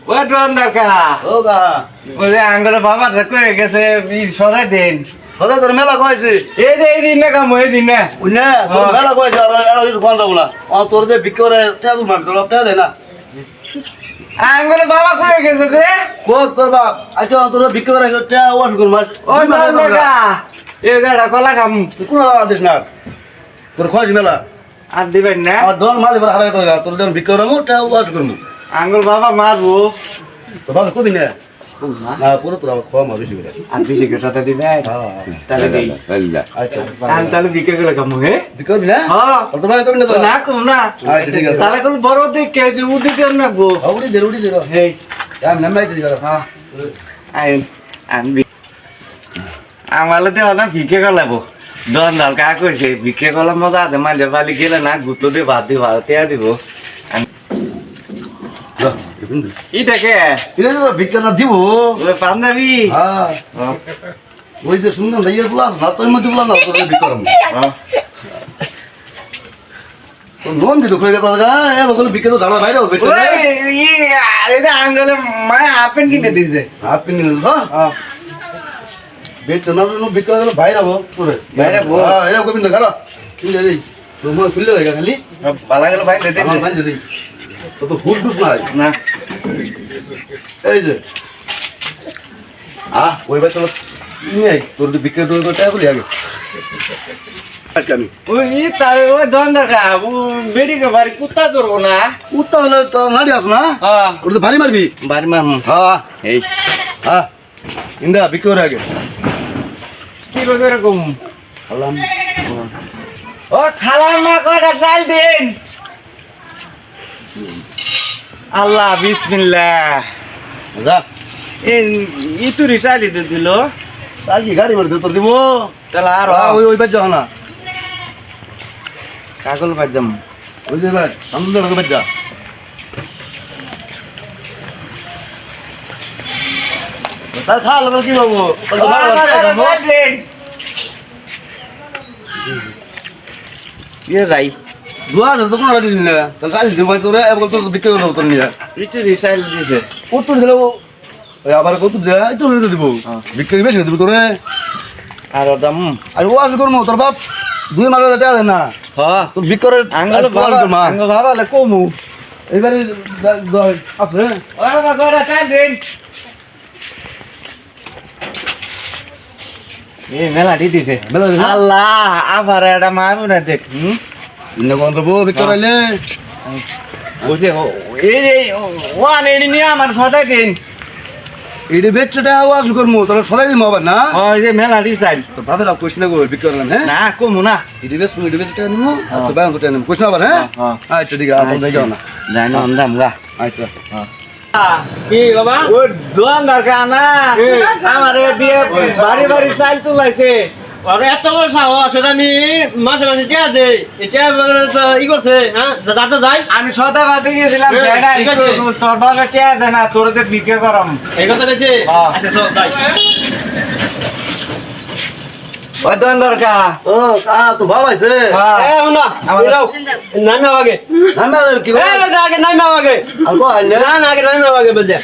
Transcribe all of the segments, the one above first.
ও দোকানদার কা ও গা ওই আঙ্গুলে বাবা কয়ে গেছে সদাই দিন সদা তোর মেলা কয়েছে এই দিন না কাম এই দিন না বুঝলে তোর মেলা কয়েছে আর এটা কিছু কোন যাবো না তোর যে বিক্রি করে টাকা মার তোর টাকা দেয় না আঙ্গুলে বাবা কয়ে গেছে যে কোক তোর বাপ আচ্ছা তোর বিক্রি করে টাকা ওয়াশ কর মার ও দোকানদার কা এই গাড়া কলা খাম তুই কোন দিস না তোর খোঁজ মেলা আর দিবেন না আমার ডন মালি বড় হারাই তোর তোর যখন বিক্রি করে টাকা ওয়াশ করবো আঙ্গুল বাবা মারবো তোর বাবা কবি না না পুরো তোর আবার খাওয়া মা বেশি করে আর বেশি করে সাথে দিবে তাহলে দেই আচ্ছা আমি তাহলে বিক্রি করে খামু হে বিক্রি করবি না হ্যাঁ তোর বাবা কবি না তো না কম না আচ্ছা ঠিক আছে তাহলে কোন বড় দেখে যে উদি কেন নাকবো উড়ি দে হেই আমি নামাই দিই হ্যাঁ আমি আমালে দেওয়া না ভিক্ষে গলাবো দন দল কা কইছে ভিক্ষে গলা মজা আছে মাঝে বালি গেলে না গুতো দিয়ে ভাত দিব তেয়া দিব ইটাকে এটা তো বিজ্ঞান দিব ওই পাঞ্জাবি হ্যাঁ ওই যে সুন্দর লাইয়ার প্লাস না তোর মধ্যে বলা না তোর বিকরম তো লোন দিতে কই গেল গা এ বগল বিকেল ধারা বাইরে হবে ওই এটা আঙ্গলে মায় আপেন কিনে দিছে আপনি নিল হ্যাঁ বেট না নো বিকেল বাইরে হবে পুরো বাইরে হবো? হ্যাঁ এ গোবিন্দ গারা তুই দেই তোমার খুললে হয়ে খালি পালা গেল ভাই দে আমার বান্ধে দেই তো ফুল ফুট নাই না এই যে ওই বাচ্চা নিয়ে তোর বিকেল তো টাকা বলি আগে আজকে আমি ওই তাই ওই দন দেখা ও বেড়ি কে বাড়ি কুত্তা ধরবো না উত্তা হলে তো নাড়ি আস না হ্যাঁ ওটা তো ভারী মারবি বাড়ি মাম হ্যাঁ এই হ্যাঁ ইন্দা বিক্রি করে আগে কি ভাবে এরকম খালাম ও খালাম না কয়টা চাল দিন আল্লাহ বিসমিল্লাহ যা এই ইতুরি চালি দিল তাই কি গাড়ি মারতে তোর দিব তাহলে আর ওই ওই বাচ্চা না কাগল বাজাম ওই যে ভাই সামনে লাগবে বাচ্চা তার খা লাগবে কি বাবু ইয়ে যাই দুয়ার তো কোনো রাজি না তার কাজ দিব তোরে এবল তো বিক্রি করব তোর নিয়া ইতুরি চাল দিছে উত্তর দিলে ওই আবার কত দে তো দিব বিক্রি বেশি দিব তোরে আর দাম আর ও আজ করমু তোর বাপ দুই মাস টাকা দেন না হ্যাঁ তোর বিক্রি আঙ্গল বাবা আঙ্গল বাবা লে কমু এবারে আছে ও বাবা কয়টা চাল দিন এ মেলা দিছে মেলা দিছে? আল্লাহ আবার এটা মারবো না দেখ ইন্না কোন দেবো বিক্রি হইলে বুঝে এই ওয়ান এডি নিয়ে আমার সদাই দিন এইটা বেচটা আওয়াজ করমু তোর সদাই দিমু আবার না ওই যে মেলা দিছাই তো ভাবে না কোশ্চেন করব বিক্রি করলাম হ্যাঁ না কমু না এইটা বেচটা নিমু আর তো ব্যাংক তো নিমু কোশ্চেন আবার হ্যাঁ আচ্ছা ঠিক আছে আপন যাই যাও না জানো আন্দাম গা আচ্ছা কি বাবা ও দোকানদার কানা আমারে দিয়ে বাড়ি বাড়ি চাল তুলাইছে আরে এত বড় সাহস সেটা আমি মাসে মাসে টিয়া দেই এটা ই করছে হ্যাঁ যাতে যাই আমি সদা বাদে গেছিলাম হ্যাঁ, দেনা ঠিক আছে। তোর বাবা কে দেনা তোর যে বিক্রি করম এই কথা গেছে হ্যাঁ। আচ্ছা সব যাই ওই দোকানদার কা ও তো বাবা আইছে এ মুন্না যাও নামে আগে আমি কি এ আগে নামে আগে আর কো আইলে না না আগে নামে আগে বলছে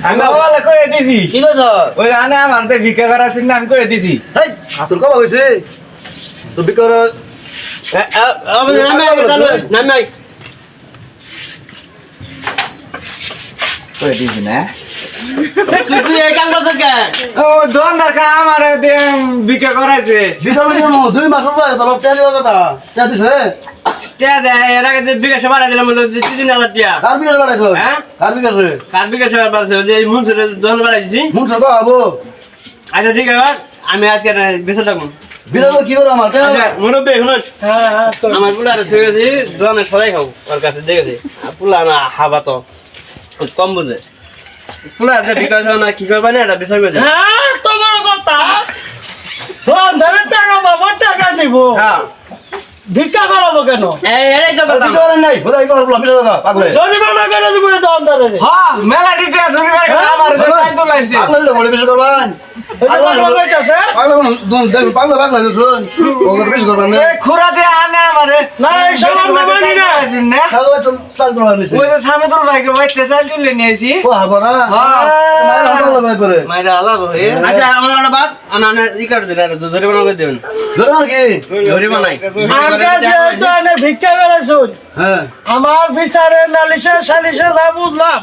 আমি বাবা করে দিছি কি করছ ওই আনে আমার তে বিক্রি করার চিন্তা আমি করে দিছি এই তোর কবা হইছে তো বিক্রি নামে আগে চলো নামে আগে করে দিছি না তুই এই কাম করছ কে ও দোকানদার কা আমার দিয়ে বিক্রি করাইছে বিক্রি করমু 2 মাস হলো তোর টাকা দিবা কথা টাকা দিছে টিয়া দে এর আগে বিকাশ বাড়া দিলাম 3000 টিয়া কার বিক্রি বাড়াইছো হ্যাঁ? কার বিক্রি কার বিকাশ বাড়ছে যে মুনসুরে দোকান বাড়াই দিছি মুখ সব আবো আচ্ছা ঠিক আছে আমি আজকে বেঁচে থাকবো বিক্রি কি করো আমার টাকা আচ্ছা মুরব্বী শুনুন হ্যাঁ হ্যাঁ আমার পুলারে শুয়ে গেছি দোকানে সরাই খাও ওর কাছে দেখেছি পুলা না হাবা তো কম বুঝে পুলার যে বিকাশ না কি করবে না এটা বিচার করে হ্যাঁ তোমার কথা দোকানদারের টাকা বাবা টাকা নিব হ্যাঁ ভিক্ষা করাবো কেন এই তো কথা বিক্রি করেন নাই খোদাই কর বলা বিক্রি কথা পাগলে জরিমানা করে দিব দোকানদারের হ্যাঁ মেলা দিতে জরিমানা করে আমার চাল তুলাইছে পাগলে বলে বিক্রি করবান খুরা দিয়ে আনে আমারে ওই যে সামেদুল ভাইকে বাইতে চাল তুলে নিয়েছি মাইরা আলাপ হয়ে আচ্ছা আমার একটা বাদ আনা ই কাট দেন আর ধরে বানাও করে দেবেন ধরে বানাই ভিক্ষা বেড়াইছুন আমার বিচারে নালিশে সালিশে যা বুঝলাম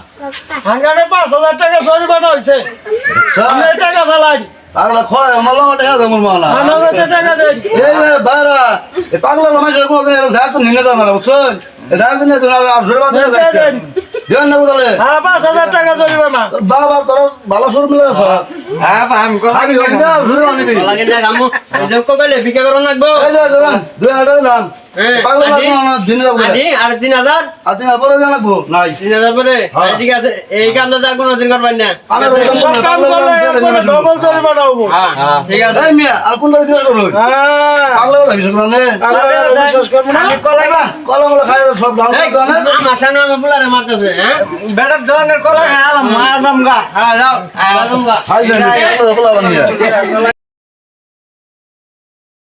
হাঙ্গারে 5,000 টাকা জরিমানা হয়েছে আমি এই টাকা ফেলাই পাগলা খয় আমার লগে টাকা জমর মানা আমার টাকা দেন এই রে বারা এই পাগলা মানুষের কোন দিন এরকম তো নিনে দাও না বুঝছেন এটা দিন না তোরা জোরে বাদ দেন দেন না বলে হ্যাঁ 5,000 টাকা জরিমানা বাবা তোর ভালো সুর মিলে আছে হ্যাঁ আমি কথা আমি হই না জোরে আনিবি লাগে না রামু এই কো কইলে ভিক্ষা করন লাগবো এই লে ধরেন 2000 নাম পাগলা মানুষ দিন না বলে আদি আর 3000 আর দিন পরে জানাবো নাই 3000 পরে ঠিক আছে এই কামটা আর কোনদিন করবেন না সব কাম করলে এরপরে ডবল জরিমানা হবো হ্যাঁ ঠিক আছে এই মিয়া আর কোনটা দিন করো হ্যাঁ পাগলা কথা বিশেষ করে বিশ্বাস করবো না আমি কলা কলা কলা খাই সব দাও এই আমার সামনে আমার পোলারে মারতেছে হ্যাঁ বেটার ধরনের কলা খাই আলাম মারলাম গা হ্যাঁ যাও আলাম গা খাই দেন কলা বানিয়ে